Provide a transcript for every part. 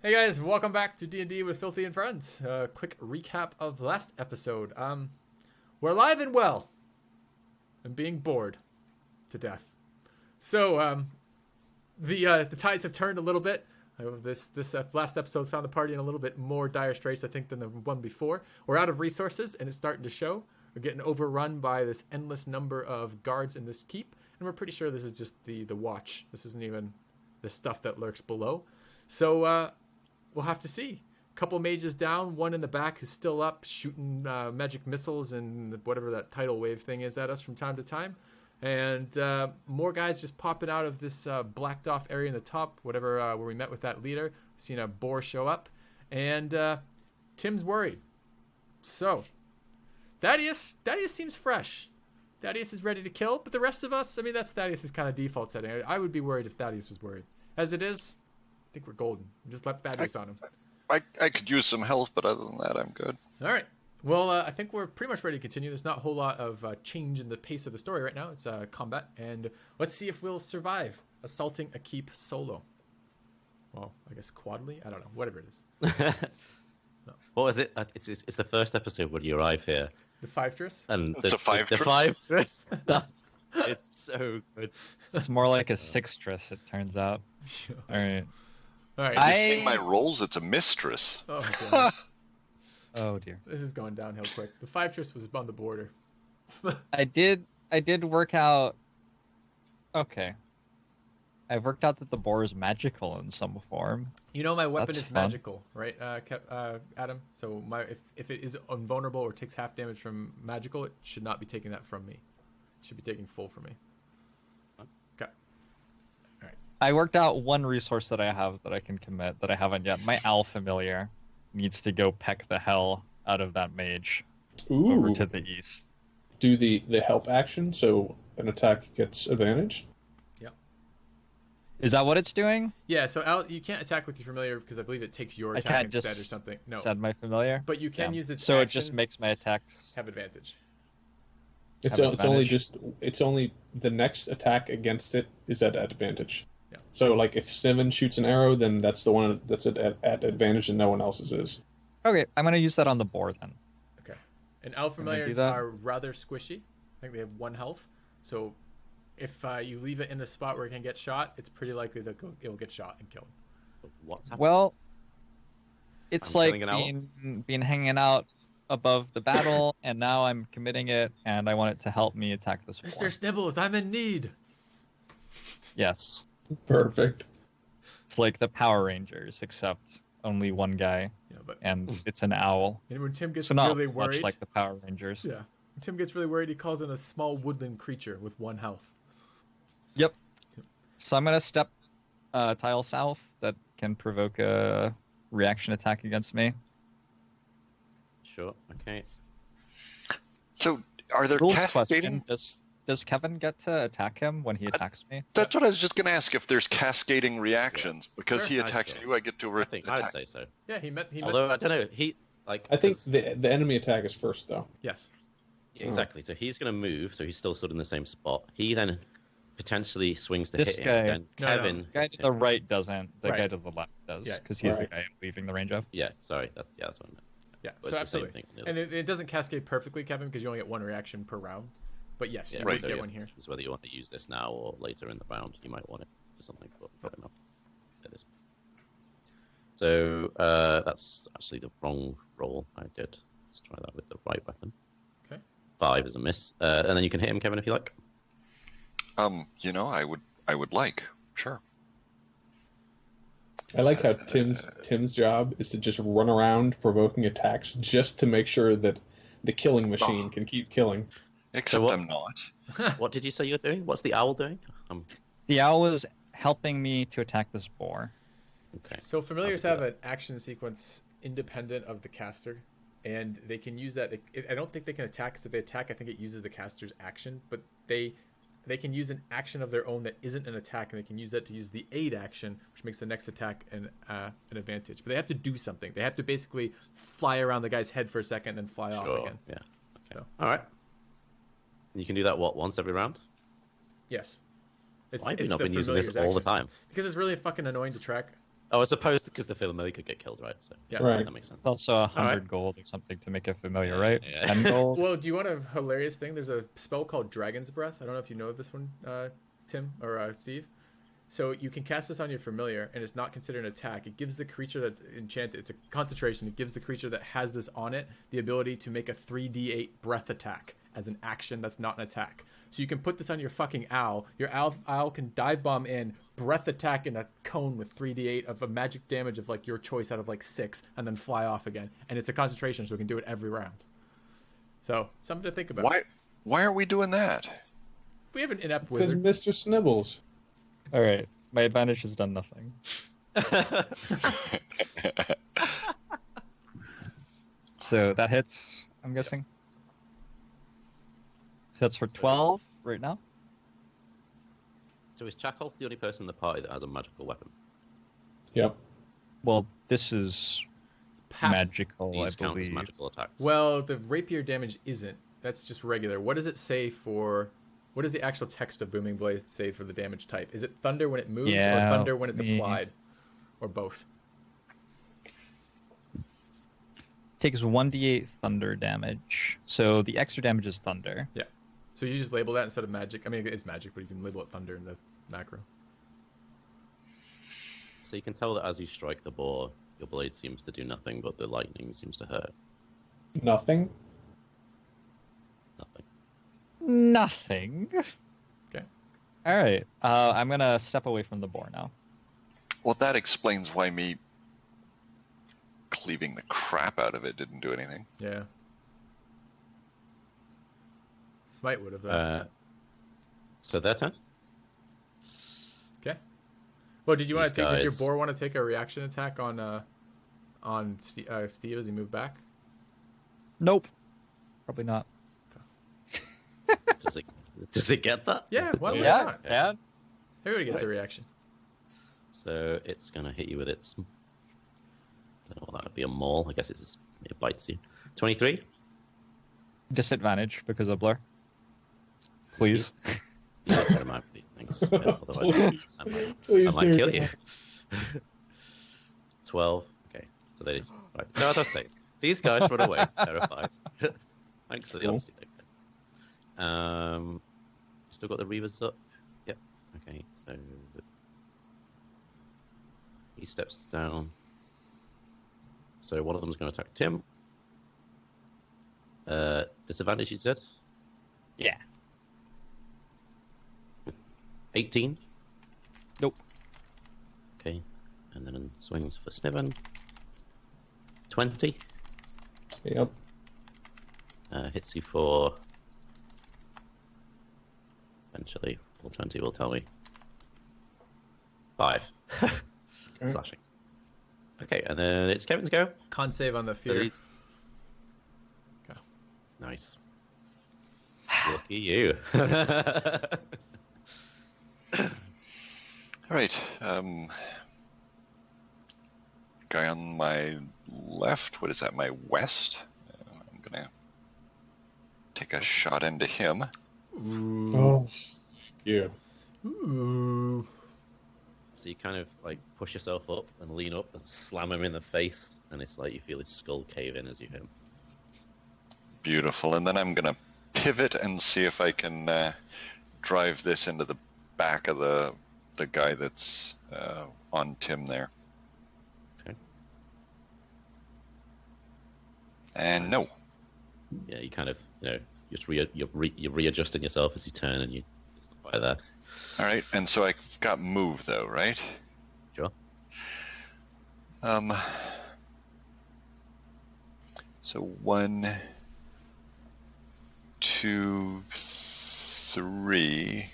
Hey guys, welcome back to D&D with Filthy and Friends. Quick recap of last episode. We're alive and well, and being bored to death. So, the tides have turned a little bit. This last episode found the party in a little bit more dire straits, I think, than the one before. We're out of resources, and it's starting to show. We're getting overrun by this endless number of guards in this keep, and we're pretty sure this is just the watch. This isn't even the stuff that lurks below. So, we'll have to see. A couple mages down, one in the back who's still up, shooting magic missiles and whatever that tidal wave thing is at us from time to time. And more guys just popping out of this blacked off area in the top, whatever, where we met with that leader. We've seen a boar show up. And Tim's worried. So, Thaddeus seems fresh. Thaddeus is ready to kill, but the rest of us, I mean, that's Thaddeus' kind of default setting. I would be worried if Thaddeus was worried. As it is, I think we're golden. Just let Thaddeus on him. I could use some health, but other than that, I'm good. All right. Well, I think we're pretty much ready to continue. There's not a whole lot of change in the pace of the story right now. It's combat, and let's see if we'll survive assaulting a keep solo. Well, I guess quadly? I don't know. Whatever it is. No. What was it? It's the first episode when you arrive here. The Five-Tris? And it's a Five-Tris. The Five-Tris. It's so good. It's more like a Six-Tris, it turns out. All right. All right. Have you seen my rolls? It's a mistress. Oh, God. Oh dear. This is going downhill quick. The Five-Tris was on the border. I did work out. Okay. I worked out that the boar is magical in some form. You know my weapon That's is fun. magical, right, Adam? So if it is invulnerable or takes half damage from magical, it should not be taking that from me. It should be taking full from me. Okay. All right. I worked out one resource that I have that I can commit that I haven't yet. My owl familiar needs to go peck the hell out of that mage over to the east. Do the help action so an attack gets advantage? Yep. Is that what it's doing? Yeah, so Al, you can't attack with your familiar because I believe it takes your I attack can't instead just or something. No. Said my familiar. But you can use its So it action, just makes my attacks have advantage. It's Have it's only the next attack against it is at advantage. Yeah. So like if Sniven shoots an arrow, then that's the one that's at advantage and no one else's is. Okay, I'm gonna use that on the boar then. Okay. And Elf Can I do familiars that? are rather squishy. I think they have 1 health. So if you leave it in a spot where it can get shot, it's pretty likely that it'll get shot and killed. What's happening? Well, it's I'm like killing an owl? being hanging out above the battle, and now I'm committing it, and I want it to help me attack this war. Mr. Snibbles, I'm in need. Yes, Perfect. it's like the Power Rangers, except only one guy, Yeah, but and it's an owl. and when Tim gets So not really much worried, like the Power Rangers. yeah, when Tim gets really worried, he calls in a small woodland creature with 1 health. Yep. So I'm gonna step tile south that can provoke a reaction attack against me. Sure. Okay. So, are there Rules cascading? question: Does Kevin get to attack him when he attacks me? That's what I was just going to ask. If there's cascading reactions, because Sure, he I'd attacks say. you, I get to I think attack. I'd say so. Yeah, he met. Although I don't know, he like. I think 'cause- the enemy attack is first though. Yes. yeah, exactly. So he's going to move. So he's still stood in the same spot. He then potentially swings to This hit guy- him. Then No, Kevin. The guy to the right doesn't. The Right. guy to the left does, Yeah. because he's Right. the guy I'm leaving the range of. Yeah. Sorry. That's what I meant. Yeah. But So it's the same absolutely. thing on the And other it doesn't cascade perfectly, Kevin, because you only get 1 reaction per round. But yes, Yeah, you might so get yeah, one here. it's whether you want to use this now or later in the round. You might want it for something, but probably not at this. So that's actually the wrong roll I did. Let's try that with the right weapon. Okay. 5 is a miss, and then you can hit him, Kevin, if you like. I would like. Sure. I like how Tim's job is to just run around provoking attacks just to make sure that the killing machine can keep killing. Except what- I'm not. What did you say you're doing? What's the owl doing? The owl is helping me to attack this boar. Okay. So familiars I'll have do an action sequence independent of the caster, and they can use that. I don't think they can attack, because if they attack, I think it uses the caster's action, but they can use an action of their own that isn't an attack, and they can use that to use the aid action, which makes the next attack an advantage. But they have to do something. They have to basically fly around the guy's head for a second, and then fly off Sure. again. Yeah. Okay. So. All right. You can do that once every round. Yes. Why have we it's not the been using this familiar's all the action. time? Because it's really fucking annoying to track. Oh, as opposed to because the familiar could get killed, right? So Yeah. Right. that makes sense. It's also 100 Alright. gold or something to make it familiar, right? Yeah. 10 gold. Well, do you want a hilarious thing? There's a spell called Dragon's Breath. I don't know if you know of this one, Tim or Steve. So you can cast this on your familiar, and it's not considered an attack. It gives the creature that's enchanted, it's a concentration. It gives the creature that has this on it the ability to make a 3d8 breath attack as an action that's not an attack. So you can put this on your fucking owl. Your owl can dive bomb in, breath attack in a cone with 3d8 of a magic damage of like your choice out of like 6, and then fly off again. And it's a concentration, so we can do it every round. So something to think about. Why are we doing that? We have an inept Because wizard. Mr. Snibbles. All right, my advantage has done nothing. So that hits, I'm guessing. That's for 12 right now. So is Chakolth the only person in the party that has a magical weapon? Yep. Well, this is magical, These I count as believe. magical attacks. Well, the rapier damage isn't. That's just regular. What does it say for... What does the actual text of Booming Blade say for the damage type? Is it thunder when it moves or thunder when it's applied? Or both? Takes 1d8 thunder damage. So the extra damage is thunder. Yeah. So you just label that instead of magic. I mean, it is magic, but you can label it thunder in the macro. So you can tell that as you strike the boar, your blade seems to do nothing, but the lightning seems to hurt. Nothing. Nothing. Nothing. Okay. All right. I'm gonna step away from the boar now. Well, that explains why me cleaving the crap out of it didn't do anything. Yeah. Smite would have, though. So their turn? Okay. Well, did you want to These take... Did your guys- boar want to take a reaction attack on Steve as he moved back? Nope. Probably not. Does it get that? Yeah, Does it why do would it? it not? Yeah. Everybody gets a reaction. So it's gonna hit you with its. Don't know what that would be, a maul. I guess it bites you. 23. Disadvantage because of blur. Please. No, sorry, my please. Thanks. Yeah, otherwise, I Please might do. kill you. 12. Okay. So they. Right. So as I say, these guys run away, terrified. Thanks for the Cool. honesty. Still got the Reavers up. Yep. Okay. So he steps down. So one of them is going to attack Tim. Disadvantage, you said? Yeah. 18. Nope. Okay. And then swings for Sniven. 20. Yep. Hits you for... Eventually, all 20 will tell me. 5. Okay. Slashing. Okay, and then it's Kevin's go. Con save on the So fear. he's- Okay. Nice. Lucky you. All right. Guy on my left. What is that? My west. I'm gonna take a shot into him. Ooh. Oh. Yeah. Ooh. So you kind of like push yourself up and lean up and slam him in the face, and it's like you feel his skull cave in as you hit him. Beautiful. And then I'm gonna pivot and see if I can drive this into the back of the guy that's on Tim there. Okay. And no. Yeah, you kind of just you're readjusting yourself as you turn, and it's not quite there. All right. And so I've got move though, right? Sure. So 1, 2, 3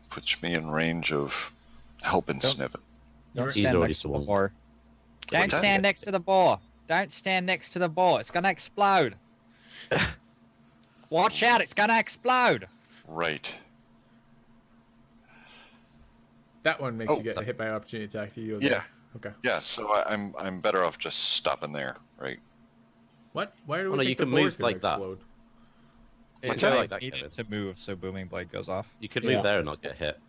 puts me in range of helping Yep. Sniven. Don't He's stand already next to the swung. boar. Don't What's that? stand next to the boar. Don't stand next to the boar. It's gonna explode. Watch out! It's gonna explode. Right. That one makes Oh, you get sorry. hit by an opportunity attack if you go Yeah. there. Okay. Yeah. So I'm better off just stopping there, right? What? Why do we Well, no, think you the can boar's move gonna like that. explode? What's It that like that, needed Kevin? to move, so booming blade goes off. You could move Yeah. there and not get hit.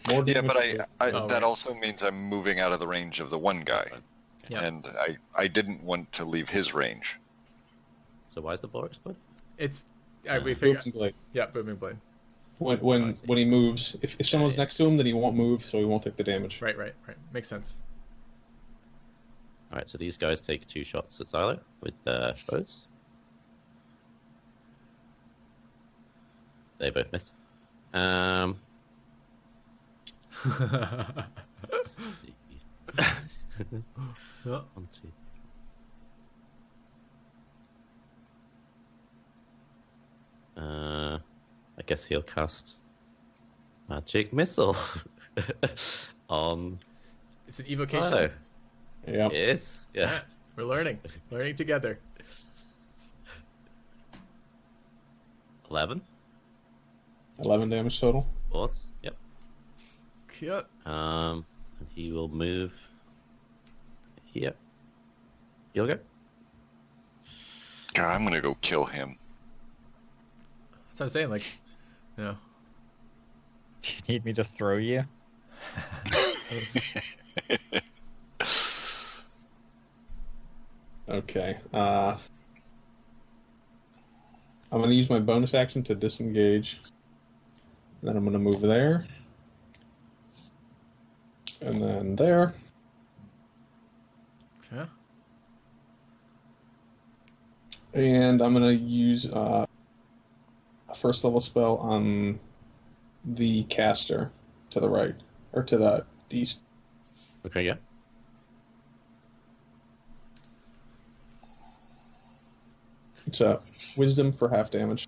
More Yeah, damage. but Oh, that right. also means I'm moving out of the range of the one guy, Fine. Yeah. and I didn't want to leave his range. So why is the boar explode? It's we figure. Booming blade. Yeah, booming blade. When I see. when he moves, if someone's yeah. next to him, then he won't move, so he won't take the damage. Right. Makes sense. All right, so these guys take 2 shots at Xilo with their bows. They both miss. Let's see. Yeah. 1, 2, 3. I guess he'll cast Magic Missile on It's an evocation. Xilo. Yeah. It is, yeah. Yeah, we're learning together. 11. 11 damage total. Force. Yep. Yep. And he will move here. You'll go. God, I'm gonna go kill him. That's what I'm saying. Like, Do you need me to throw you? Okay. I'm going to use my bonus action to disengage. Then I'm going to move there. And then there. yeah. And I'm going to use a first level spell on the caster to the right. Or to the east. Okay, yeah. It's a wisdom for half damage.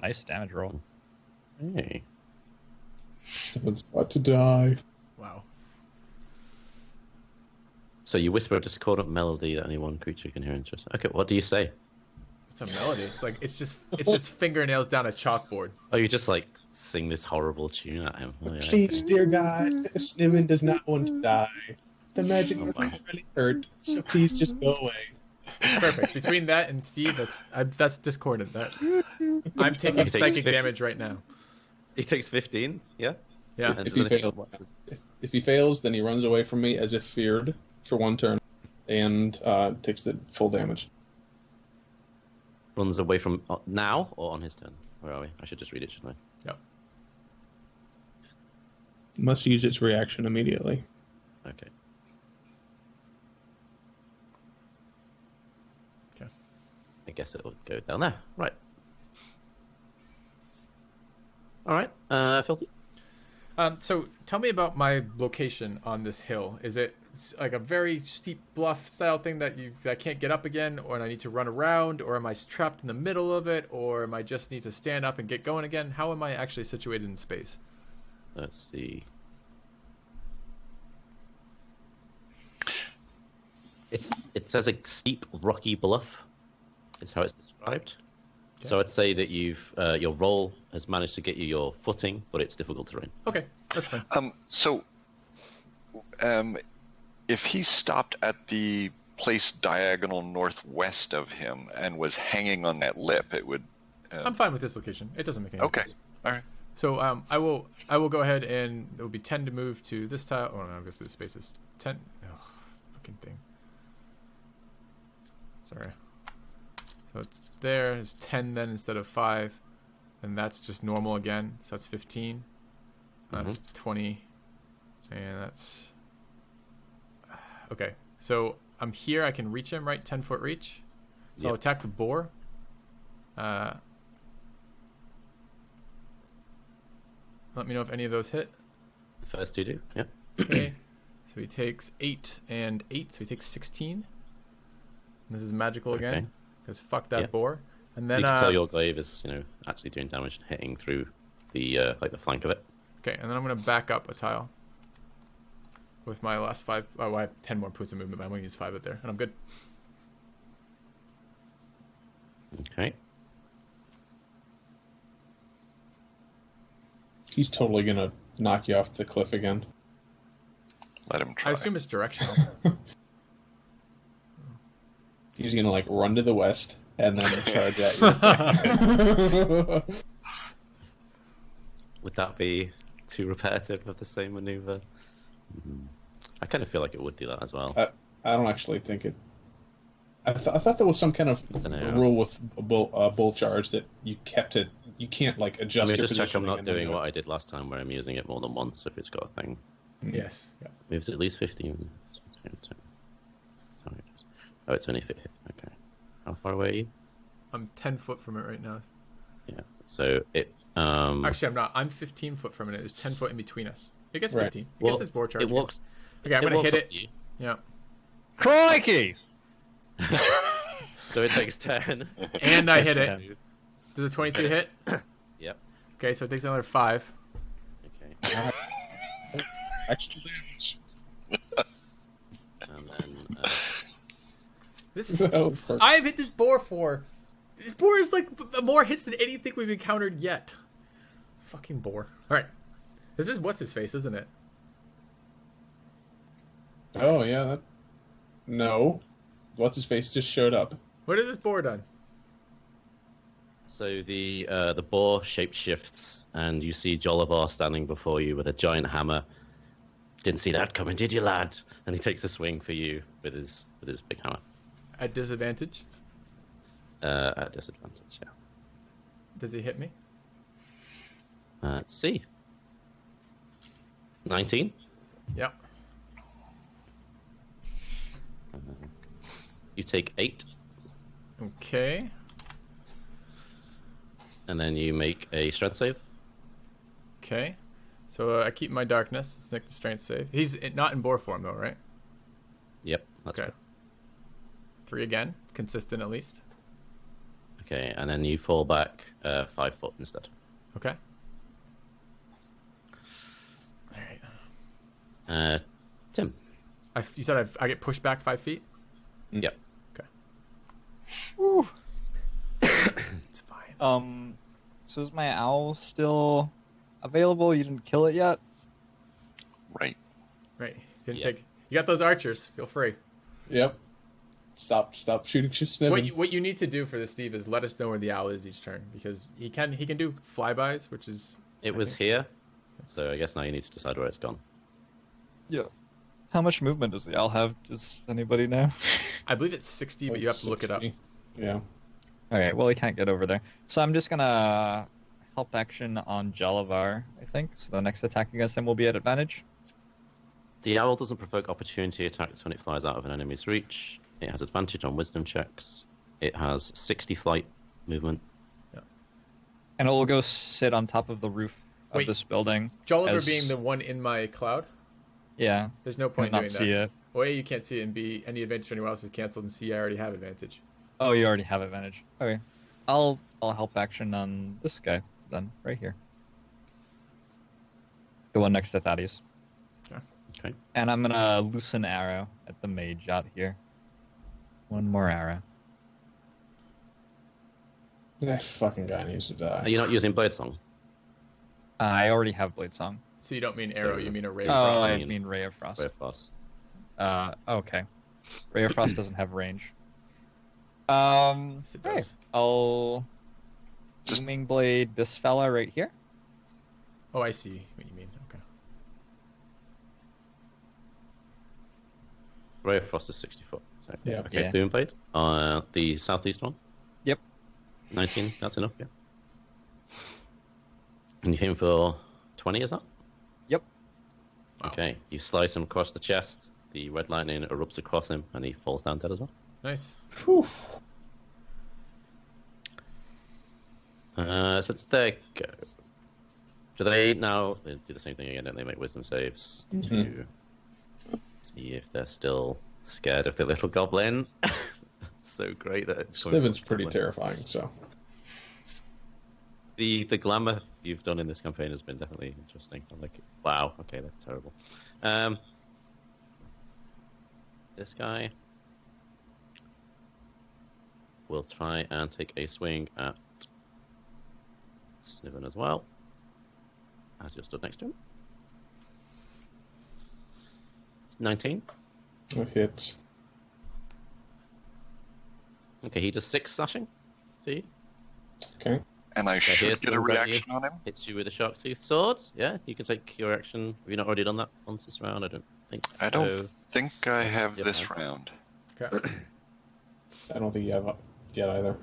Nice damage roll. Hey. Someone's about to die. Wow. So you whisper a discordant melody that only one creature can hear. Interesting. Okay, what do you say? It's a melody. It's like it's just fingernails down a chalkboard. Oh, you just like sing this horrible tune at him. Oh, yeah, Please, okay. dear God, Sniven does not want to die. The magic Oh, will wow. really hurt, so please just go away. Perfect. Between that and Steve, that's discordant. I'm taking He takes psychic 50. damage right now. He takes 15. Yeah. Yeah. And If does he anything- fails, if he fails, then he runs away from me as if feared for 1 turn, and takes the full damage. runs away from now or on his turn? Where are we? I should just read it, shouldn't I? Yep. Must use its reaction immediately. Okay. Okay. I guess it'll go down there. Right. All right. Filthy. So tell me about my location on this hill. Is it like a very steep bluff style thing that I can't get up again, or I need to run around, or am I trapped in the middle of it, or am I just need to stand up and get going again? How am I actually situated in space? Let's see. It says a steep, rocky bluff. Is how it's described. Okay. So I'd say that you've your roll has managed to get you your footing, but it's difficult terrain. Okay, that's fine. So, if he stopped at the place diagonal northwest of him and was hanging on that lip, it would. I'm fine with this location. It doesn't make any Okay. difference. All right. So I will go ahead and it will be 10 to move to this tile. Oh no, I'll go through the spaces. 10. Oh, fucking thing. Sorry. So it's there. It's 10 then instead of 5, and that's just normal again. So that's 15. That's 20, and that's okay. So I'm here. I can reach him, right? 10-foot reach. So I'll Yep. attack the boar. Let me know if any of those hit. The first two do. Yeah. Okay. So he takes 8 and 8, so he takes 16. And this is magical Okay. again, because fuck that Yeah. boar. And then You can tell your glaive is, actually doing damage and hitting through the the flank of it. okay, and then I'm gonna back up a tile with my last 5. Oh, I have 10 more points of movement, but I'm gonna use 5 of there, and I'm good. Okay. He's totally gonna knock you off the cliff again. Let him try. I assume it's directional. He's gonna run to the west and then charge at you. Would that be too repetitive of the same maneuver? I kind of feel like it would do that as well. I don't actually think it. I thought there was some kind of dunno. rule with a bull charge that you kept it. You can't like adjust. Let me your just check I'm positioning not and then doing do it. what I did last time, where I'm using it more than once if it's got a thing. Yes. Yeah. Moves at least 15. Oh, it's only 50. Okay. How far away are you? I'm 10 foot from it right now. Yeah. So it. Actually, I'm not. I'm 15 foot from it. It's 10 foot in between us. It gets Right. 15. It Well, gets its board charge. it walks. Okay, I'm it gonna walks hit up it. to you. Yeah. Crikey! So it takes 10. And I hit it. 10. Does a 22 hit? Yep. Okay, so it takes another 5. Okay. Extra damage. And then. This That was perfect. I've hit this boar for. This boar is like more hits than anything we've encountered yet. Fucking boar. All right. This is what's his face, isn't it? Oh yeah. No. What's his face just showed up. What has this boar done? So the boar shapeshifts, and you see Jollivar standing before you with a giant hammer. Didn't see that coming, did you, lad? And he takes a swing for you with his big hammer. At disadvantage? At disadvantage, yeah. Does he hit me? Let's see. 19. Yep. You take 8, Okay. and then you make a strength save. Okay. So I keep my darkness. Let's make the strength save. He's not in boar form though, right? Yep, that's Okay. right. 3 again. Consistent at least. Okay, and then you fall back 5 foot instead. Okay. All right. Tim. You said I get pushed back 5 feet? Yep. Okay. Woo. It's fine. So is my owl still available? You didn't kill it yet? Right. Right. Didn't Yeah. take. You got those archers. Feel free. Yep. Stop shooting Sniven. What you need to do for this, Steve, is let us know where the owl is each turn because he can do flybys, which is It was here, so I guess now you need to decide where it's gone. Yeah. How much movement does the owl have? Does anybody know? I believe it's 60, but you have to look it up. 60. Yeah. Okay, well, he can't get over there. So I'm just gonna help action on Jalavar, I think. So the next attack against him will be at advantage. The owl doesn't provoke opportunity attacks when it flies out of an enemy's reach. It has advantage on wisdom checks. It has 60 flight movement. And it will go sit on top of the roof of Wait. this building. Jolliver as- being the one in my cloud. Yeah. There's no Can point not doing see that. it. Well, A, you can't see it, and B, any adventure anywhere else is canceled, and C, I already have advantage. Oh, you already have advantage. Okay. I'll help action on this guy then, right here. The one next to Thaddeus. Okay. And I'm gonna loosen arrow at the mage out here. One more arrow. That fucking guy needs to Are die. you not using Blade Song? I already have Blade Song. So you don't mean arrow, you mean a ray of Oh, frost. I mean Ray of Frost. Ray of Frost. Okay. Ray of Frost doesn't have range. Yes, it Okay. does. I'll Just- Booming Blade this fella right here. Oh, I see what you mean. Okay. Ray of Frost is 60 foot. So, Yeah. Okay, Yeah. Boom Blade. The southeast one? Yep. 19, that's enough, yeah. And you aim for 20, is that? Yep. Wow. Okay, you slice him across the chest. The red lightning erupts across him, and he falls down dead as well. Nice. Whew. So it's their go. Do they now they do the same thing again? Don't they make wisdom saves to see if they're still scared of the little goblin? So great that it's coming Sniven's from pretty goblin. terrifying, so. The glamour you've done in this campaign has been definitely interesting. I like it. Wow. Okay, that's terrible. This guy will try and take a swing at Sniven as well, as you're stood next to him. It's 19. It hits. Okay, he does 6 slashing. See? Okay. And I So should here's get a someone that reaction on him. hits you with a shark tooth sword. Yeah, you can take your action. Have you not already done that once this round? I don't think so. I don't think I have Yep. this round. Okay. I don't think you have yet either.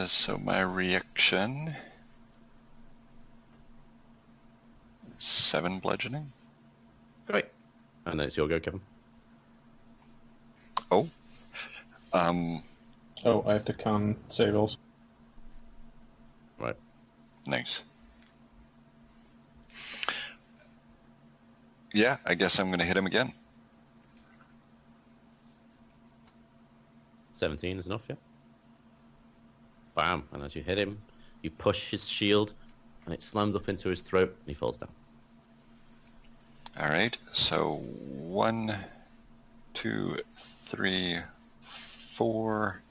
So my reaction... 7 bludgeoning. Great. And then it's your go, Kevin. Oh. Oh, I have to con savils. Right. Nice. Yeah, I guess I'm going to hit him again. 17 is enough, yeah? Bam. And as you hit him, you push his shield, and it slams up into his throat, and he falls down. All right, so 1, 2, 3, 4,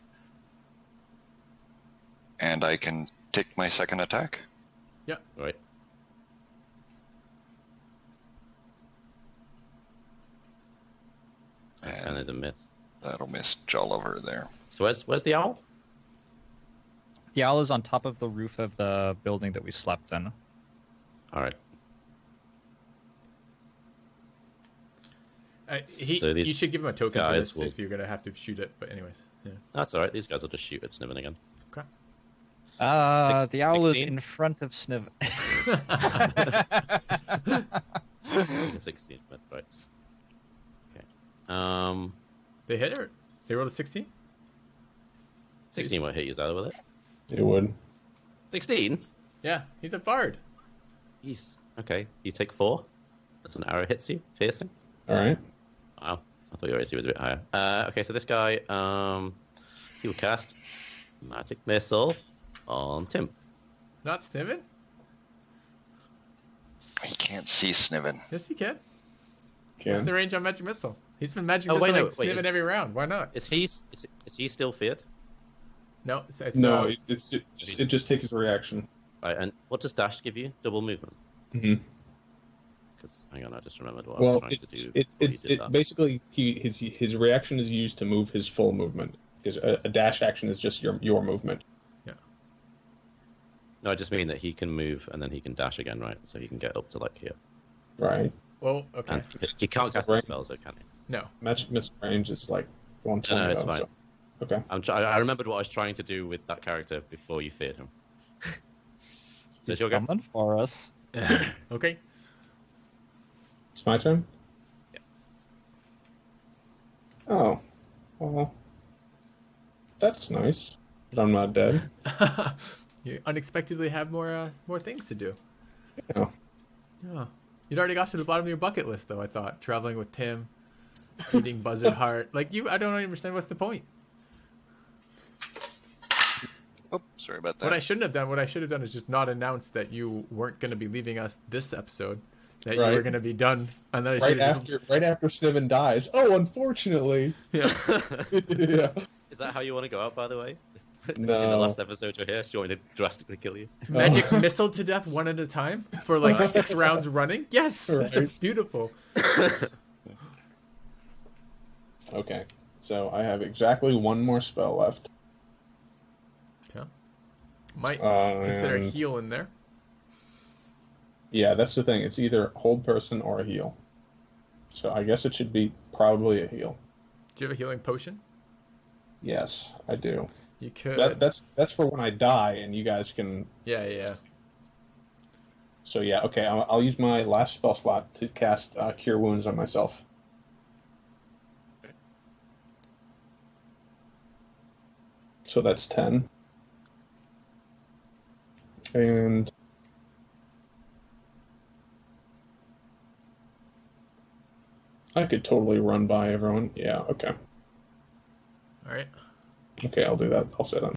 and I can take my second attack. Yeah. Right. And there's a miss. That'll miss Jolliver there. So where's the owl? The owl is on top of the roof of the building that we slept in. All right. So You these should give him a token for guys this will- if you're gonna have to shoot it. But anyways, yeah. That's all right. These guys will just shoot at Sniven again. Okay. The owl 16? is in front of Sniv. 16, that's right. Okay. They hit her. They rolled a 16. 16 won't hit you, Zyla, will it? It would. 16? Yeah, he's a bard. Jeez. Okay. You take 4. That's an arrow hits you, piercing. All right. Wow. I thought your AC was a bit higher. Okay, so this guy, he will cast Magic Missile on Tim. Not Sniven? He can't see Sniven. Yes, he can. Okay. What's the range on Magic Missile? He's been Magic Oh, wait, Missile no, wait, Sniven is- every round. Why not? Is he still feared? No, it's No, it just takes his reaction. Right, and what does dash give you? Double movement. Mm-hmm. Because hang on, I just remembered what I was Well, trying to do. before you did that. basically his reaction is used to move his full movement. Because a dash action is just your movement. No, I just mean that he can move and then he can dash again, right? So he can get up to like here. Right. Well, okay. And he can't cast Right. spells, though, can he? No. Magic missile range is like 120. No, it's though, fine. So. Okay. I remembered what I was trying to do with that character before you feared him. So He's it's your go. coming for us. Okay. It's my turn? Yeah. Oh. Well, that's nice. But I'm not dead. You unexpectedly have more things to do. Yeah. Yeah. You'd already got to the bottom of your bucket list, though, I thought. Traveling with Tim, eating buzzard heart. Like, I don't understand what's the point. Oh, sorry about that. What I should have done is just not announce that you weren't going to be leaving us this episode. That you were Right. going to be done. And then I Right should have after Sniven dies. Oh, unfortunately. Yeah. Yeah. Is that how you want to go out, by the way? In No. the last episode you're here, do you want me to drastically kill you? Magic missile to death one at a time for like 6 rounds running. Yes, that's Right. beautiful. Okay. So I have exactly one more spell left. Yeah. Might consider a And- heal in there. Yeah, that's the thing. It's either hold person or a heal. So I guess it should be probably a heal. Do you have a healing potion? Yes, I do. You could. That's for when I die, and you guys can. Yeah. So yeah, okay. I'll use my last spell slot to cast Cure Wounds on myself. So that's 10. And I could totally run by everyone. Yeah, okay. All right. Okay, I'll do that. I'll say that.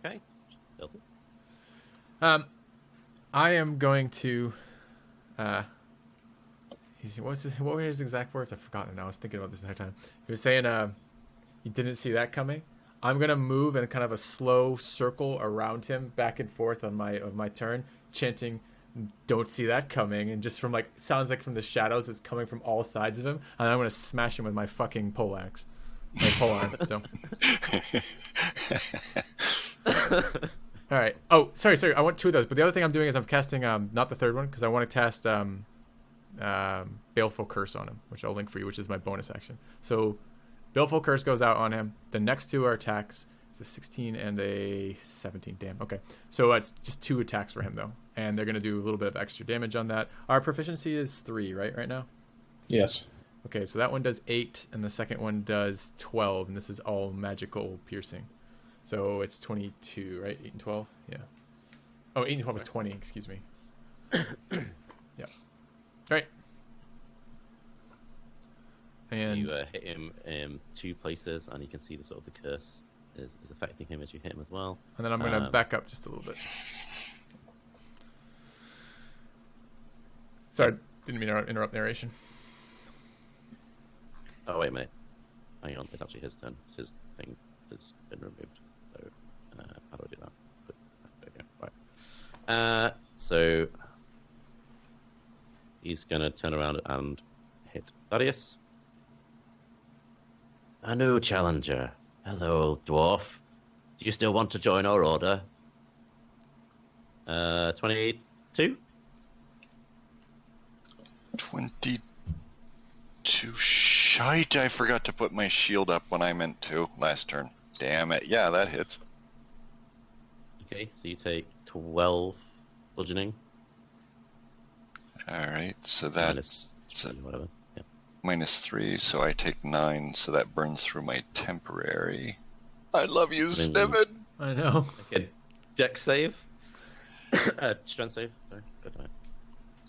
Okay. Filthy. I am going to. What were his exact words? I've forgotten now. I was thinking about this the entire time. He was saying, he didn't see that coming. I'm gonna move in kind of a slow circle around him, back and forth on my turn, chanting, "Don't see that coming!" And just from sounds like from the shadows, it's coming from all sides of him, and I'm gonna smash him with my fucking poleaxe. my polearm. So. All right. Oh, sorry. I want 2 of those. But the other thing I'm doing is I'm casting not the third one because I want to cast Baleful Curse on him, which I'll link for you, which is my bonus action. So Baleful Curse goes out on him. The next 2 are attacks. It's a 16 and a 17. Damn. Okay. So it's just 2 attacks for him though, and they're gonna do a little bit of extra damage on that. Our proficiency is 3, right now. Yes. Okay, so that one does 8, and the second one does 12, and this is all magical piercing. So it's 22, right? 8 and 12? Yeah. Oh, 8 and 12 is 20, excuse me. Yeah. All right. And you hit him in 2 places, and you can see the sort of the curse is affecting him as you hit him as well. And then I'm going to back up just a little bit. Sorry, didn't mean to interrupt narration. Oh, wait, mate. Hang on, it's actually his turn. His thing has been removed. So, how do I do that? There we go. Right. So, he's going to turn around and hit Thaddeus. A new challenger. Hello, old dwarf. Do you still want to join our order? 22? 22 shite. I forgot to put my shield up when I meant to last turn. Damn it. Yeah, that hits. Okay, so you take 12 bludgeoning. Alright, so that's whatever. Yeah. -3, so I take 9, so that burns through my temporary. I love you, Sniven! I know. Okay, dex save. Strength save. Sorry, good night.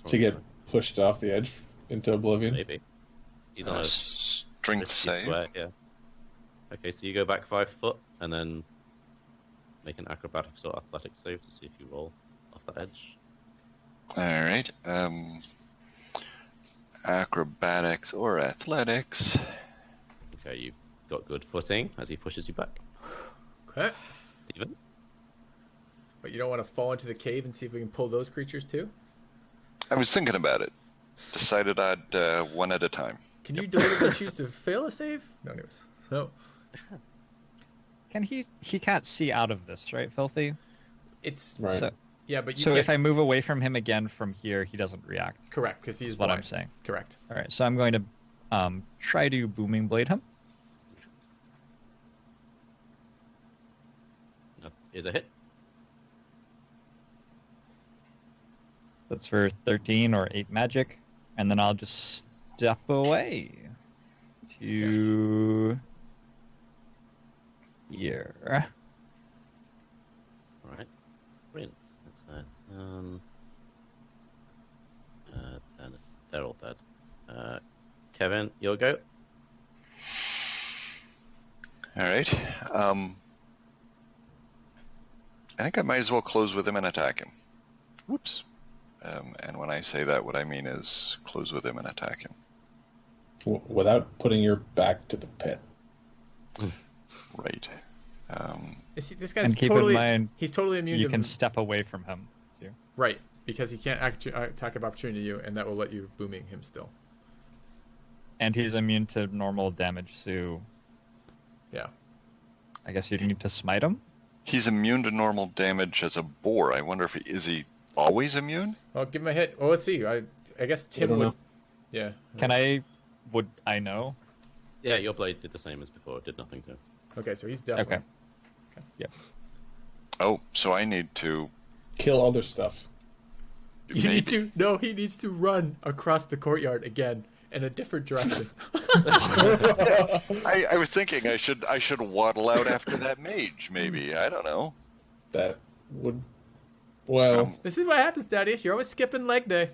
To get pushed off the edge into oblivion. Maybe. He's on a strength risky save. square, yeah. Okay, so you go back 5 foot and then make an acrobatics or athletics save to see if you roll off that edge. Alright, acrobatics or athletics. Okay, you've got good footing as he pushes you back. Okay. Steven? But you don't want to fall into the cave and see if we can pull those creatures too? I was thinking about it. Decided I'd one at a time. Can you deliberately choose to fail a save? No, anyways. No. Can he can't see out of this, right, Filthy? It's Right. So, yeah, but you so can't... if I move away from him again from here, he doesn't react. Correct, because he's Is what blind. I'm saying. Correct. All right, so I'm going to try to booming blade him. That is a hit. That's for 13 or 8 magic, and then I'll just step away to here. Alright. Brilliant. That's that. And they're all dead. Kevin, you'll go. Alright. I think I might as well close with him and attack him. Whoops. And when I say that, what I mean is close with him and attack him. Without putting your back to the pit. Right. This guy's And keep totally... in mind, he's totally immune you to... can step away from him, too. Right, because he can't attack of opportunity to you, and that will let you booming him still. And he's immune to normal damage, so Yeah. I guess you need to smite him? He's immune to normal damage as a boar. I wonder if is he always immune? Well, give him a hit. Well, let's see. I guess Tim don't would... know. Yeah. Would I know? Yeah, your blade did the same as before. It did nothing to him. Okay, so he's definitely... Okay. Yeah. Oh, so I need to... Kill other stuff. You need to... No, he needs to run across the courtyard again in a different direction. I was thinking I should waddle out after that mage, maybe. I don't know. That would... Well... This is what happens, Thaddeus. You're always skipping leg day.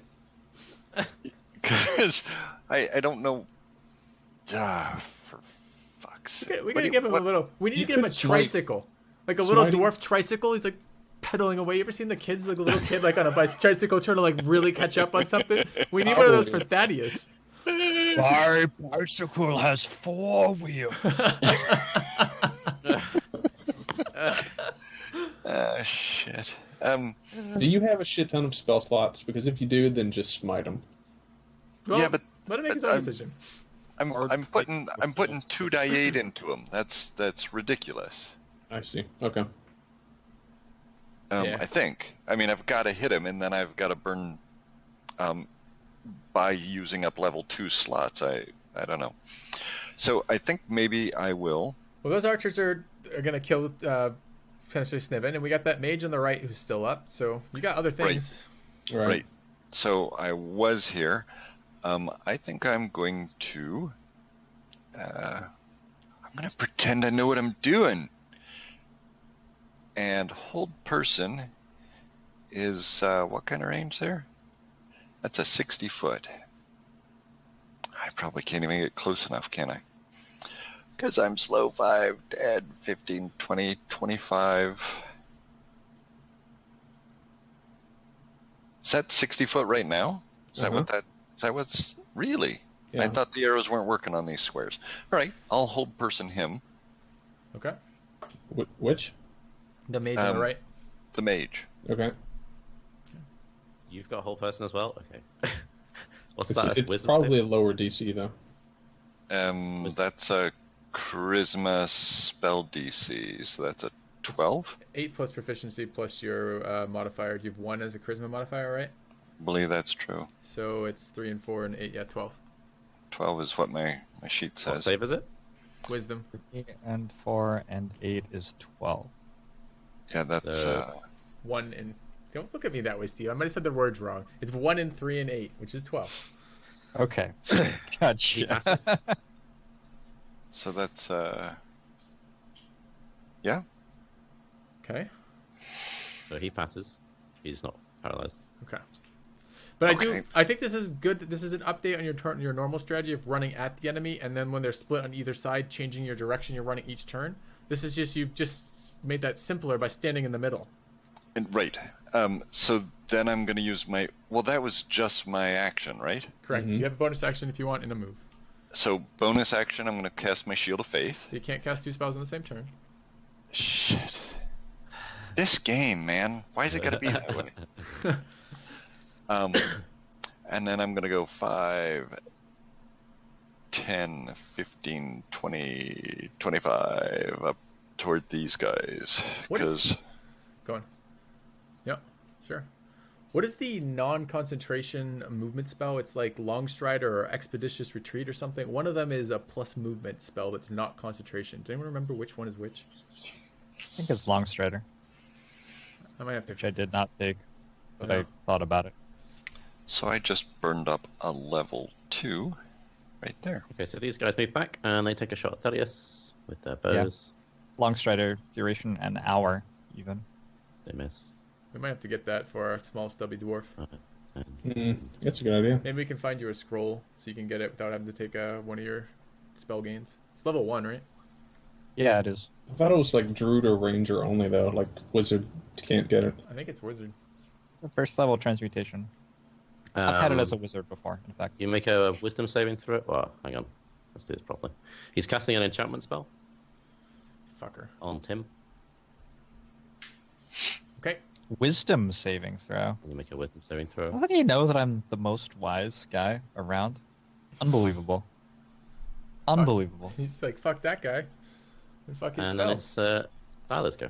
Because I don't know... for fuck's sake. We gotta give him a little... We need to give him a could smite- tricycle. Like a little smiting- dwarf tricycle. He's like pedaling away. You ever seen the kids, like a little kid, like on a tricycle trying to like really catch up on something? We need one of those for Thaddeus. My bicycle has 4 wheels. Shit. Do you have a shit ton of spell slots? Because if you do, then just smite them. Well, Yeah, but let him make his own decision. I'm putting 2d8 into him. That's ridiculous. I see. Okay. Yeah. I think. I mean, I've got to hit him, and then I've got to burn by using up level 2 slots. I don't know. So I think maybe I will. Well, those archers are going to kill potentially Sniven, and we got that mage on the right who's still up. So you got other things. Right. So I was here. I think I'm going to. I'm going to pretend I know what I'm doing. And hold person is what kind of range there? That's a 60 foot. I probably can't even get close enough, can I? Because I'm slow 5, 10, 15, 20, 25. Is that 60 foot right now? Is that what that? Is that what's really? Yeah. I thought the arrows weren't working on these squares. All right, I'll hold person him. Okay. Which? The mage on the right. The mage. Okay. You've got a whole person as well? Okay. What's It's, that? it's Wisdom probably save? a lower DC, though. That's a charisma spell DC, so that's a 12? 8 plus proficiency plus your modifier. You have 1 as a charisma modifier, right? I believe that's true. So it's 3 and 4 and 8. Yeah, 12. 12 is what my sheet What says. save is it? Wisdom. 3 and 4 and 8 is 12. Yeah, that's... 1 and... Don't look at me that way, Steve. I might have said the words wrong. It's 1 and 3 and 8, which is 12. Okay. He Gotcha. passes. So that's... Yeah. Okay. So he passes. He's not paralyzed. Okay. But Okay. I think this is good. That this is an update on your normal strategy of running at the enemy, and then when they're split on either side, changing your direction you're running each turn. This is just, you've just made that simpler by standing in the middle. Right. So then I'm going to use my... Well, that was just my action, right? Correct. You have a bonus action if you want in a move. So bonus action, I'm going to cast my Shield of Faith. You can't cast 2 spells in the same turn. Shit. This game, man. Why is it got to be that way? And then I'm going to go 5, 10, 15, 20, 25 up toward these guys. What is- Because... Go on. Yep, sure. What is the non-concentration movement spell? It's like Long Strider or Expeditious Retreat or something. One of them is a plus movement spell that's not concentration. Does anyone remember which one is which? I think it's Long Strider, I might have to... which I did not take, but Yeah. I thought about it. So I just burned up a level 2 right there. Okay, so these guys move back and they take a shot at Thaddeus with their bows. Long Strider duration an hour, even. They miss. We might have to get that for our small stubby dwarf. That's a good idea. Maybe we can find you a scroll so you can get it without having to take one of your spell gains. It's level 1, right? Yeah, it is. I thought it was like Druid or Ranger only, though. Like, Wizard can't get it. I think it's Wizard. The first level transmutation. I've had it as a wizard before, in fact. You make a wisdom saving throw. Well, hang on. Let's do this properly. He's casting an enchantment spell Fucker. on Tim. Okay. Wisdom saving throw. And you make a wisdom saving throw. How do you know that I'm the most wise guy around? Unbelievable. Unbelievable. He's like, fuck that guy. And fuck his And then spells. it's Silas go.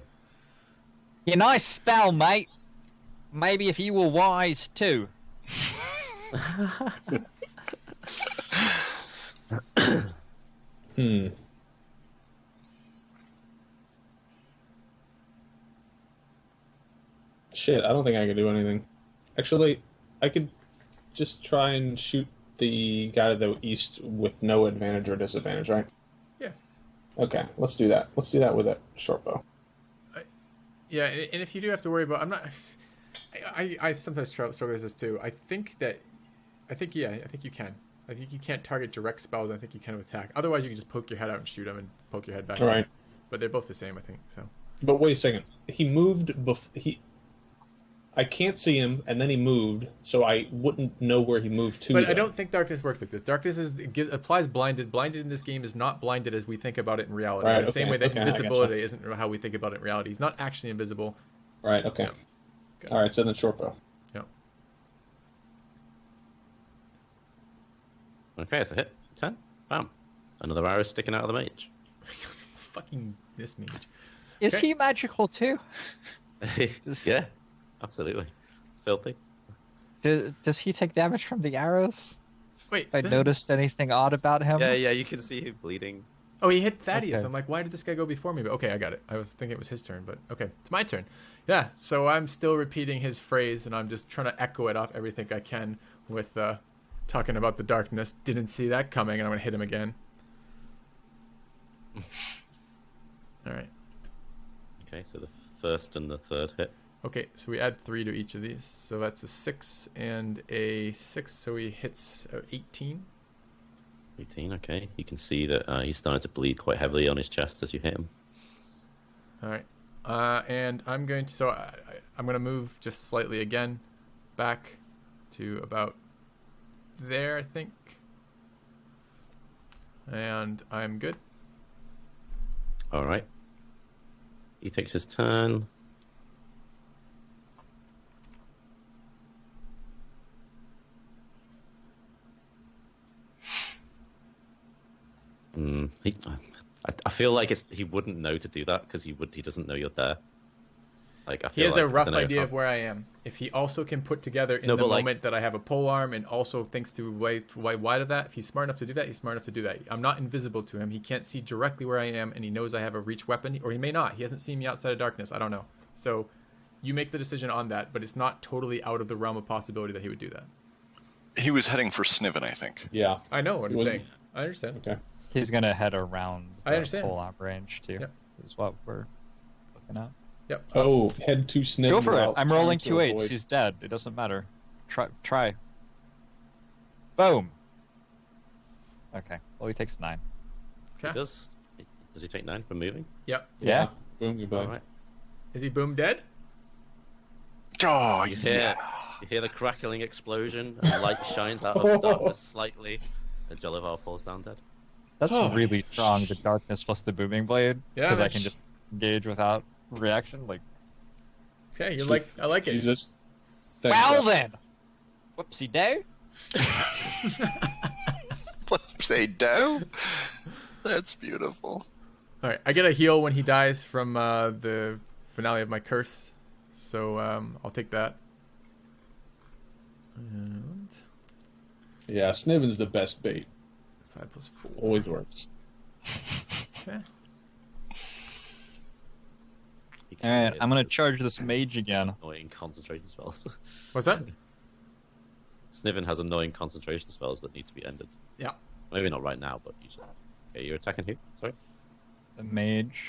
Yeah, nice spell, mate. Maybe if you were wise too. Shit, I don't think I can do anything. Actually, I could just try and shoot the guy to the east with no advantage or disadvantage, right? Yeah. Okay, let's do that. Let's do that with a short bow. Yeah, and if you do have to worry about... I'm not... I sometimes struggle with this too. I think you can. I think you can't target direct spells. I think you can attack. Otherwise, you can just poke your head out and shoot them and poke your head back. All right. But they're both the same, I think. So. But wait a second. He moved I can't see him, and then he moved, so I wouldn't know where he moved to. But I don't think darkness works like this. Darkness applies blinded. Blinded in this game is not blinded as we think about it in reality. Right, The same way that okay, invisibility isn't how we think about it in reality. He's not actually invisible. Right, okay. Yeah. All right, so then short bow. Yeah. Okay, so hit 10. Bam. Another arrow sticking out of the mage. Fucking this mage. Is Okay. he magical too? Yeah, absolutely. Filthy. Does he take damage from the arrows? Wait, Have I this- noticed anything odd about him? Yeah, you can see him bleeding. Oh, he hit Thaddeus. Okay. I'm like, why did this guy go before me? But okay, I got it. I was thinking it was his turn, but okay, it's my turn. Yeah, so I'm still repeating his phrase, and I'm just trying to echo it off everything I can with talking about the darkness. Didn't see that coming, and I'm gonna hit him again. All right. Okay, so the first and the third hit. Okay, so we add 3 to each of these. So that's a 6 and a 6, so he hits 18. 18, okay. You can see that he's starting to bleed quite heavily on his chest as you hit him. All right. And I'm going to, I'm going to move just slightly again back to about there, I think. And I'm good. All right. He takes his turn. I feel like he wouldn't know to do that because he doesn't know you're there. Like I He feel has like, a rough I don't know, idea of where I am. If he also can put together in No, the but, like- moment that I have a pole arm and also thinks to wide of that, if he's smart enough to do that, he's smart enough to do that. I'm not invisible to him. He can't see directly where I am, and he knows I have a reach weapon, or he may not. He hasn't seen me outside of darkness. I don't know. So you make the decision on that, but it's not totally out of the realm of possibility that he would do that. He was heading for Sniven, I think. Yeah. I know what He he's wasn't- saying. I understand. Okay. He's gonna head around I the understand. full op range too. Yep. Is what we're looking at. Yep. Oh, head to Sniven. Go for it. while I'm trying rolling to 2/8. avoid- He's dead. It doesn't matter. Try. Boom. Okay. Well, he takes 9. Okay. Does he take 9 for moving? Yep. Yeah. Boom, goodbye. All right. Is he boom dead? Oh, You hear, yeah. you hear the crackling explosion, and light shines out of the darkness slightly, and Jollivar falls down dead. That's Oh, really strong. The darkness plus the booming blade. Yeah, Because I man. can just engage without reaction. Like. Okay, you like? I like it. Jesus. Thanks, Well Jeff. then. Whoopsie do. Say down. That's beautiful. All right, I get a heal when he dies from the finale of my curse, so I'll take that. And Yeah, Sniven's the best bait. 5 + 4. Always works. Okay. You can Alright, hear I'm gonna some charge this mage again. annoying concentration spells. What's that? Sniven has annoying concentration spells that need to be ended. Yeah. Maybe not right now, but usually. Okay, you're attacking who? Sorry. The mage.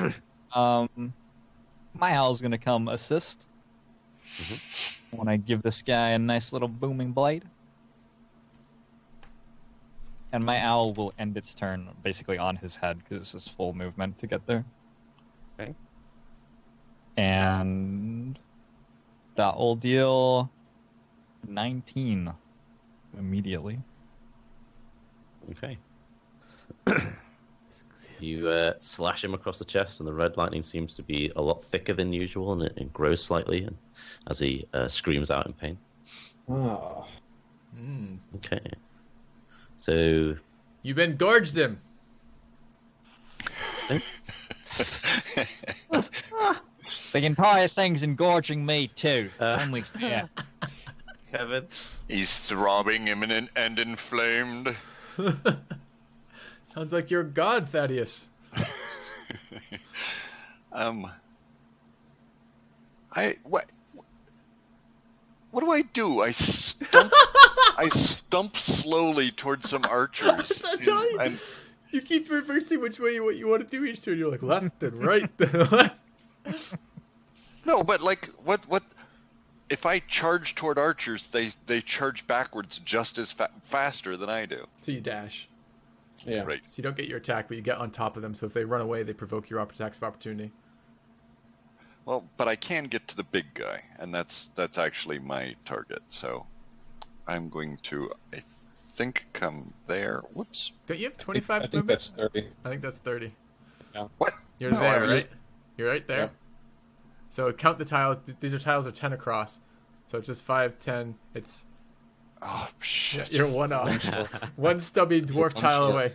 My owl's gonna come assist. When I give this guy a nice little booming blade. And my owl will end its turn basically on his head because it's full movement to get there. Okay. And that will deal 19 immediately. Okay. You slash him across the chest, and the red lightning seems to be a lot thicker than usual, and it grows slightly and as he screams out in pain. Ah. Mm. Okay. So You've been gorged him. The entire thing's engorging me too. Only fair. Kevin, He's throbbing, imminent, and inflamed. Sounds like you're God, Thaddeus. What do I do? I stump slowly towards some archers. I'm telling you. I'm- You keep reversing which way what you want to do each turn. You're like left and right. No, but like, what? If I charge toward archers, they charge backwards just as faster than I do. So you dash. Yeah. Right. So you don't get your attack, but you get on top of them. So if they run away, they provoke your attacks of opportunity. Well, but I can get to the big guy, and that's actually my target. So I'm going to, I think, come there. Whoops. Don't you have I 25 think movement? that's 30. I think that's 30. What? You're No, I there, was- right? You're right there. Yep. So count the tiles. These are tiles of 10 across. So it's just 5, 10. It's Oh shit! you're one off. One stubby dwarf One tile short. away.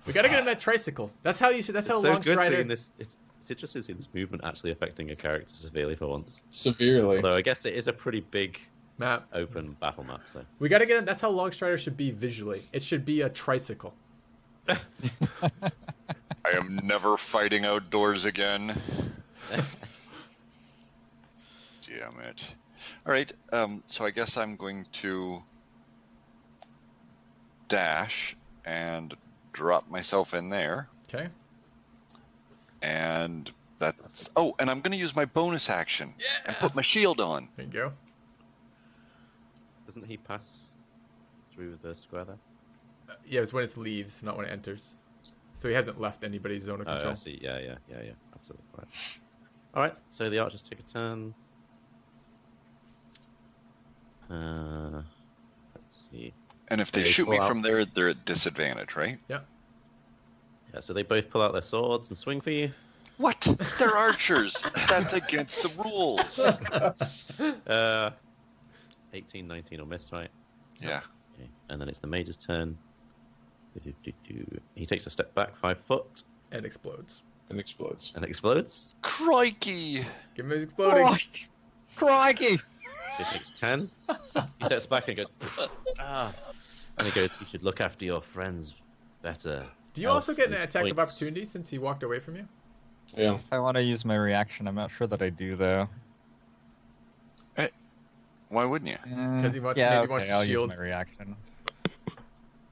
We gotta get him that tricycle. That's how you should. That's It's how so Long good Strider. seeing this. It's interesting seeing this movement actually affecting a character severely for once. Severely. Although I guess it is a pretty big Map. open battle map. So We gotta get him. That's how Long Strider should be visually. It should be a tricycle. I am never fighting outdoors again. Damn it. All right, so I guess I'm going to dash and drop myself in there. Okay. And that's... Oh, and I'm going to use my bonus action and put my shield on. There you go. doesn't he pass through the square there? Yeah, it's when it leaves, not when it enters. So he hasn't left anybody's zone of Oh, control. I see. Yeah. Absolutely right. All right. So the archers take a turn. Let's see. And if they They shoot pull me out. from there, they're at disadvantage, right? Yeah. Yeah. So they both pull out their swords and swing for you. What? They're archers. That's against the rules. 18, 19 will miss, right? Yeah. Okay. And then it's the mage's turn. He takes a step back 5 foot And explodes. And explodes. and explodes. Crikey. Give him his exploding. Crikey! He takes 10. He steps back and goes, ah. And he goes, you should look after your friends better. Do you also get an Elf attack of points. opportunity since he walked away from you? Yeah. I want to use my reaction. I'm not sure that I do though. Why wouldn't you? Because he wants- yeah, maybe okay, wants to I'll shield. use my reaction.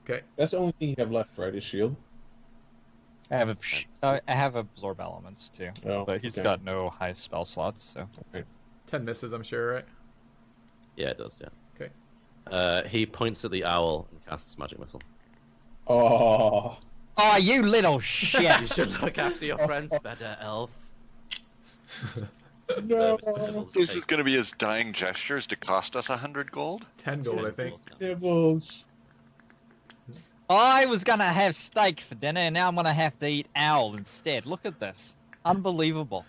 Okay. That's the only thing you have left, right? Is shield. I have absorb elements too, Oh, but he's okay. got no high spell slots, so 10 misses, I'm sure, right? Yeah, it does, yeah. Okay. He points at the owl and casts Magic Missile. Oh. Oh, you little shit! You should look after your friends better, Elf. No. This is going to be his dying gestures to cost us 100 gold? 10 gold, I think. Nibbles. I was gonna have steak for dinner, and now I'm gonna have to eat owl instead. Look at this. Unbelievable.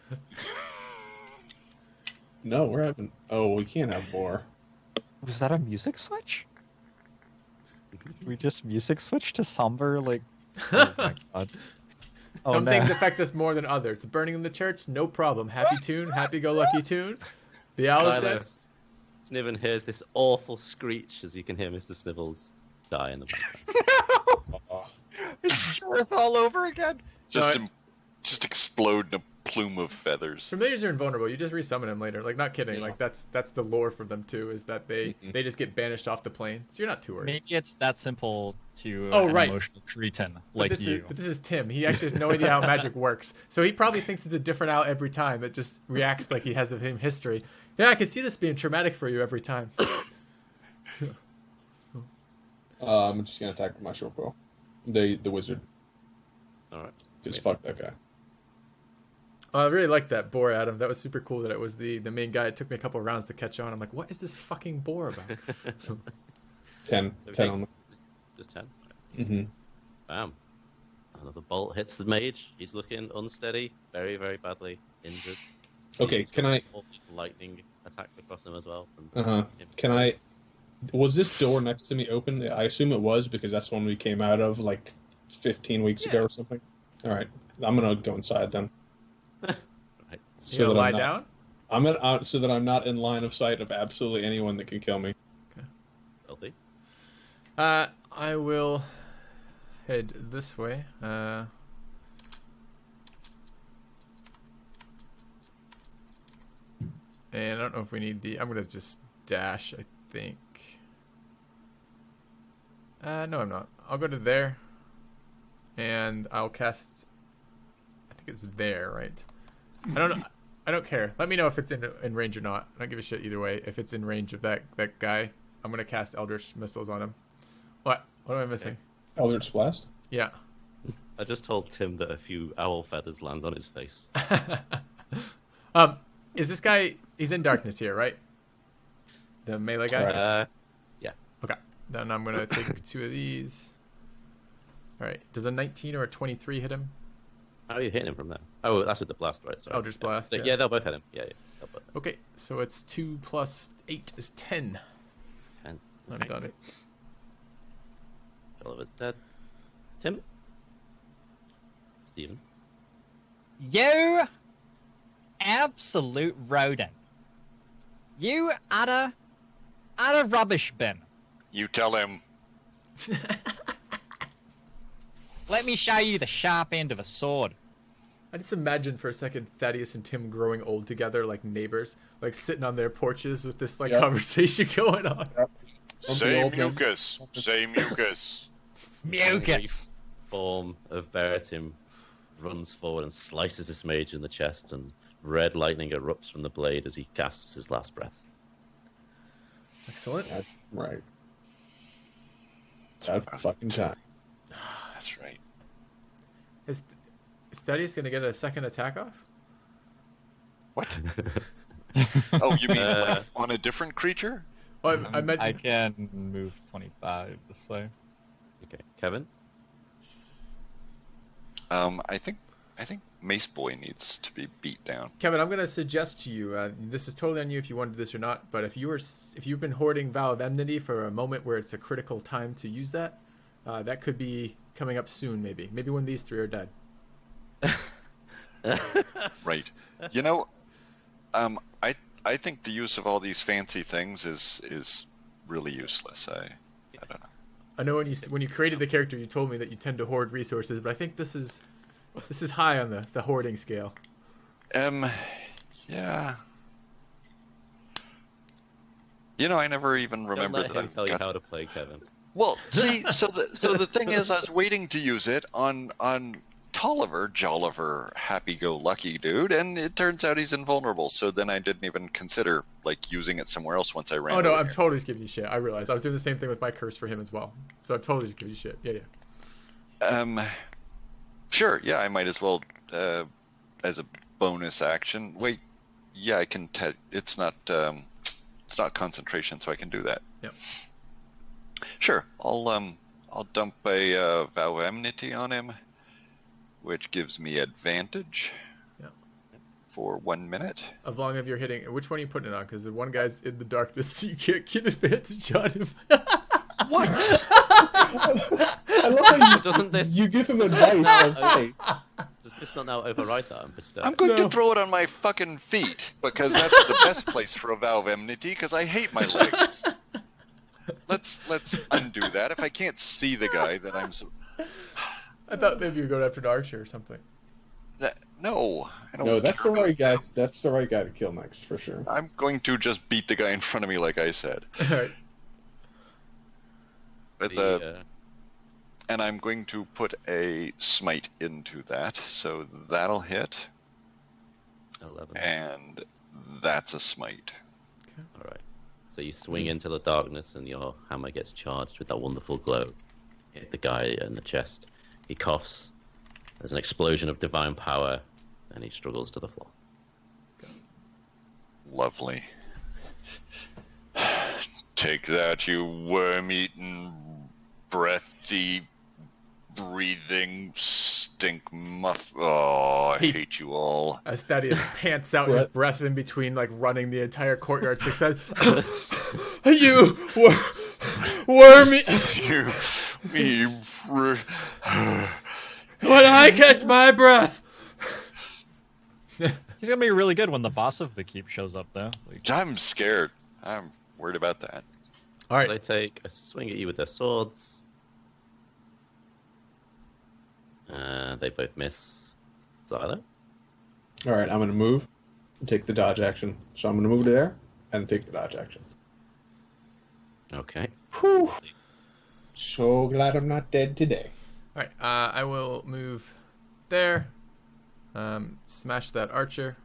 No, we're having. Oh, we can't have more. Was that a music switch? Did we just music switch to somber, like... Oh my god. Oh, Some no. things affect us more than others. Burning in the church, no problem. Happy tune, happy-go-lucky tune. The owl is dead. Sniven hears this awful screech as you can hear Mr. Snivels die in the background. Oh. It's Earth all over again. Just, No, just explode in a plume of feathers. Familiars are invulnerable. You just resummon them later. Like, not kidding. Yeah. Like, that's the lore for them, too, is that they just get banished off the plane. So you're not too worried. Maybe it's that simple to Oh, an right. emotional cretin But like this you. But this is Tim. He actually has no idea how magic works. So he probably thinks it's a different owl every time that just reacts like he has of him history. Yeah, I can see this being traumatic for you every time. I'm just gonna attack with my short bow. The wizard. Alright. Just fuck that guy. I really liked that boar, Adam. That was super cool that it was the main guy. It took me a couple of rounds to catch on. I'm like, what is this fucking boar about? So, 10 Okay. on the. Just 10. Mm-hmm. Bam. Another bolt hits the mage. He's looking unsteady, very, very badly injured. Okay, Seems can like I- lightning attacked across him as well. from Uh-huh. him. Can I? Was this door next to me open? I assume it was because that's one we came out of like 15 weeks ago or something. All right, I'm gonna go inside then. Right. you gonna that lie I'm not, down? I'm gonna so that I'm not in line of sight of absolutely anyone that can kill me. Filthy. I will head this way. And I don't know if we need the... I'm going to just dash, I think. No, I'm not. I'll go to there. And I'll cast... I think it's there, right? I don't know. I don't care. Let me know if it's in range or not. I don't give a shit either way. If it's in range of that guy, I'm going to cast Eldritch Missiles on him. What? What am I missing? Eldritch Blast. Yeah. I just told Tim that a few owl feathers land on his face. Is this guy... He's in darkness here, right? The melee guy? Right. Yeah. Okay. Then I'm going to take 2 of these. Alright. Does a 19 or a 23 hit him? How are you hitting him from there? Oh, that's with the blast, right? Sorry. Eldritch Blast, Yeah, yeah. they'll both hit him. Yeah. They'll both. Okay. So it's 2 plus 8 is 10. 10. I'm done. Oliver's dead. Tim? Stephen. You absolute rodent. You utter rubbish bin. You tell him. Let me show you the sharp end of a sword. I just imagine for a second Thaddeus and Tim growing old together like neighbors, like sitting on their porches with this like conversation going on. Say mucus. Say mucus. Mucus. Form of Bereatim runs forward and slices this mage in the chest, and red lightning erupts from the blade as he gasps his last breath. Excellent. That's right. That fucking time. That's right. Is Thaddeus going to get a second attack off? What? Oh, you mean on a different creature? Well, I meant... I can move 25 this way. Okay, Kevin? I think Mace Boy needs to be beat down. Kevin, I'm going to suggest to you, this is totally on you if you wanted this or not, but if you've been hoarding Vow of Enmity for a moment where it's a critical time to use that, that could be coming up soon, maybe. Maybe when these three are dead. Right. You know, I think the use of all these fancy things is really useless. I don't know. I know when you created the character, you told me that you tend to hoard resources, but I think this is high on the hoarding scale. Yeah. You know, I never even remembered Don't let that him tell you how to play, Kevin. Well, see, so the thing is, I was waiting to use it on Tolliver, Jolliver, happy-go-lucky dude, and it turns out he's invulnerable. So then I didn't even consider like using it somewhere else once I ran. Oh no, over I'm here. totally just giving you shit. I realized I was doing the same thing with my curse for him as well. So I'm totally just giving you shit. Yeah. Sure. Yeah, I might as well as a bonus action. Wait. Yeah, I can. It's not concentration, so I can do that. Yep. Sure. I'll dump a Vow of Enmity on him, which gives me advantage. Yeah. For 1 minute. As long as you're hitting, which one are you putting it on? Because the one guy's in the darkness, so you can't get advantage on him. What? I love how you give him advice. Does this not now override that? I'm going to throw it on my fucking feet, because that's the best place for a Vow of Enmity, because I hate my legs. Let's undo that. If I can't see the guy, then I'm so... I thought maybe you were going after an archer or something. No, I don't. No, that's the care right guy. about That's the right guy to kill next, for sure. I'm going to just beat the guy in front of me, like I said. Alright. And I'm going to put a smite into that, so that'll hit. 11. And that's a smite. Okay. All right. So you swing into the darkness, and your hammer gets charged with that wonderful glow. Hit the guy in the chest. He coughs. There's an explosion of divine power, and he struggles to the floor. Lovely. Take that, you worm-eaten, breathy, breathing, stink muff. Oh, I hate you all. As Thaddeus pants out his breath in between, like running the entire courtyard 6 times. You wormy. When I catch my breath. He's gonna be really good when the boss of the keep shows up, though. I'm scared. I'm worried about that. All right. They take a swing at you with their swords. They both miss. Xylo? Alright, I'm going to move and take the dodge action. So I'm going to move to there and take the dodge action. Okay. Whew. So glad I'm not dead today. All right. I will move there. Smash that archer.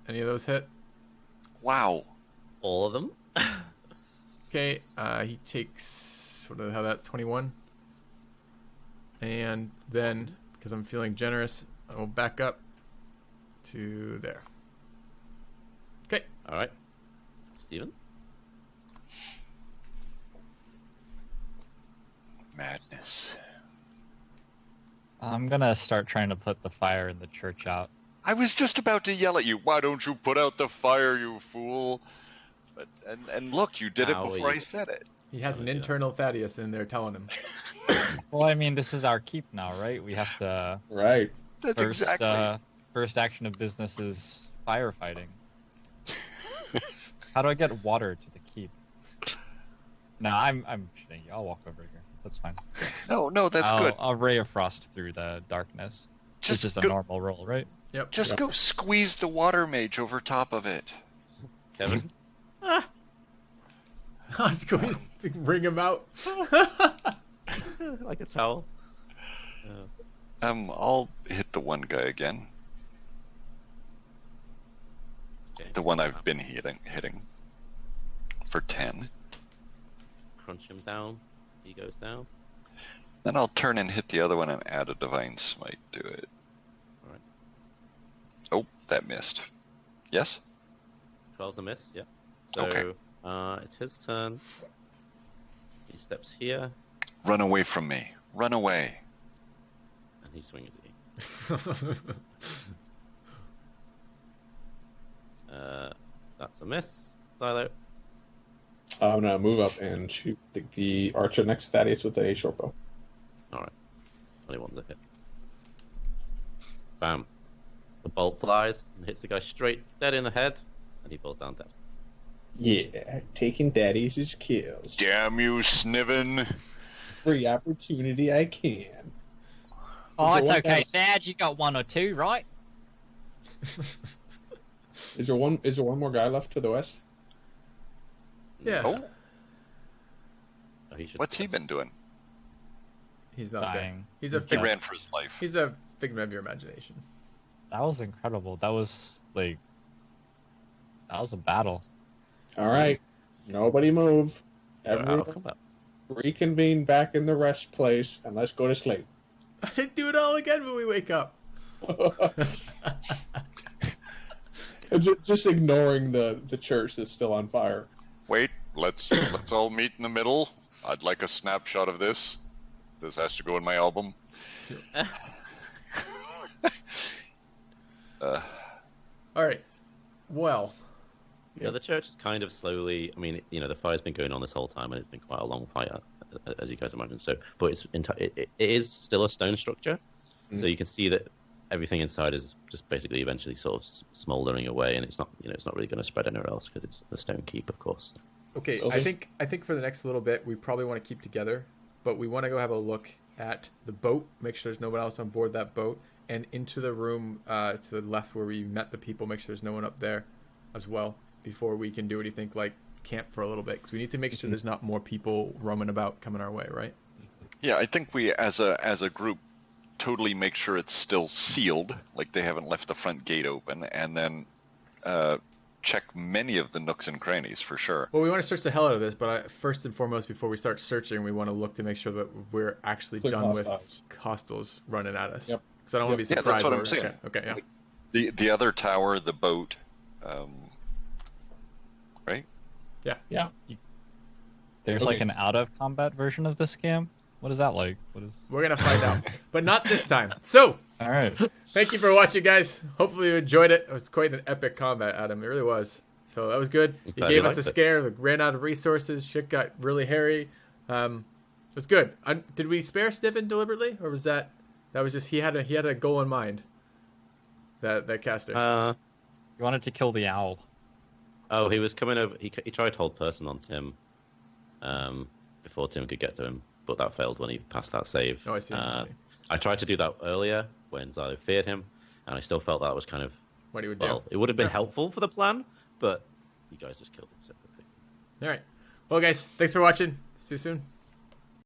Any of those hit? Wow. All of them? Okay. He takes what the hell? That's 21. And then, because I'm feeling generous, I will back up to there. Okay. All right. Stephen? Madness. I'm gonna start trying to put the fire in the church out. I was just about to yell at you. Why don't you put out the fire, you fool? But and look, you did it How are before you? I said it. He has an Yeah. internal Thaddeus in there telling him. Well, I mean, this is our keep now, right? We have to. Right. That's First, exactly. first action of business is firefighting. How do I get water to the keep? No, I'm shitting you. I'll walk over here. That's fine. No, that's good. I'll ray of frost through the darkness. It's just a go, normal roll, right? Yep. just go squeeze the water mage over top of it. Kevin? Squeeze, bring him out. Like a towel. I'll hit the one guy again. Okay. The one I've been hitting for 10. Crunch him down. He goes down. Then I'll turn and hit the other one and add a divine smite to it. Alright. Oh, that missed. Yes? 12's a miss, yeah. So, Okay. It's his turn. He steps here, Run away from me. Run away. and he swings at you. That's a miss. Silo. I'm gonna move up and shoot the archer next to Thaddeus with a short bow. Alright. 21's a hit. Bam. The bolt flies and hits the guy straight dead in the head, and he falls down dead. Yeah, taking Thaddeus' kills. Damn you, Sniven. Every opportunity I can. Oh, Is it's there one okay, guy- Thad. You got 1 or 2, right? Is there one more guy left to the west? Yeah. Oh, Oh, he should what's he been doing? He's not there. Dying. He's a He fig- ran for his life. He's a figment of your imagination. That was incredible. That was like. That was a battle. All right, nobody move. go out of Everyone combat. reconvene back in the rest place and let's go to sleep. Do it all again when we wake up. Just ignoring the church that's still on fire. Wait, let's all meet in the middle. I'd like a snapshot of this. This has to go in my album. All right. Well, Yeah, the church is kind of slowly. I mean, the fire's been going on this whole time, and it's been quite a long fire, as you guys imagine. So, but it is still a stone structure, so you can see that everything inside is just basically eventually sort of smoldering away, and it's not really going to spread anywhere else because it's the stone keep, of course. okay. Okay. I think for the next little bit, we probably want to keep together, but we want to go have a look at the boat, make sure there's no one else on board that boat, and into the room to the left where we met the people, make sure there's no one up there as well, before we can do anything like camp for a little bit, because we need to make sure there's not more people roaming about coming our way, right? Yeah, I think we, as a group, totally make sure it's still sealed, like they haven't left the front gate open, and then check many of the nooks and crannies for sure. Well, we want to search the hell out of this, but first and foremost, before we start searching, we want to look to make sure that we're actually Clear done with hostiles. hostiles running at us. Yep. Because I don't want to be Yeah, that's surprised. what when I'm saying. Okay, yeah. The other tower, the boat, right? Yeah. There's Okay. like an out of combat version of this scam. What is that like? What is? We're going to find out. But not this time. So, All right. thank you for watching, guys. Hopefully you enjoyed it. It was quite an epic combat, Adam. It really was. So that was good. He Glad gave you us a liked it. scare. We ran out of resources. Shit got really hairy. It was good. Did we spare Sniven deliberately? Or was that was just he had a goal in mind? That caster. You wanted to kill the owl. Oh, he was coming over. He tried to hold person on Tim before Tim could get to him, but that failed when he passed that save. Oh, I see. I see. I tried to do that earlier when Xilo feared him, and I still felt that was kind of, What he would well, do. it would have been Sure. helpful for the plan, but you guys just killed him separately. All right. Well, guys, thanks for watching. See you soon.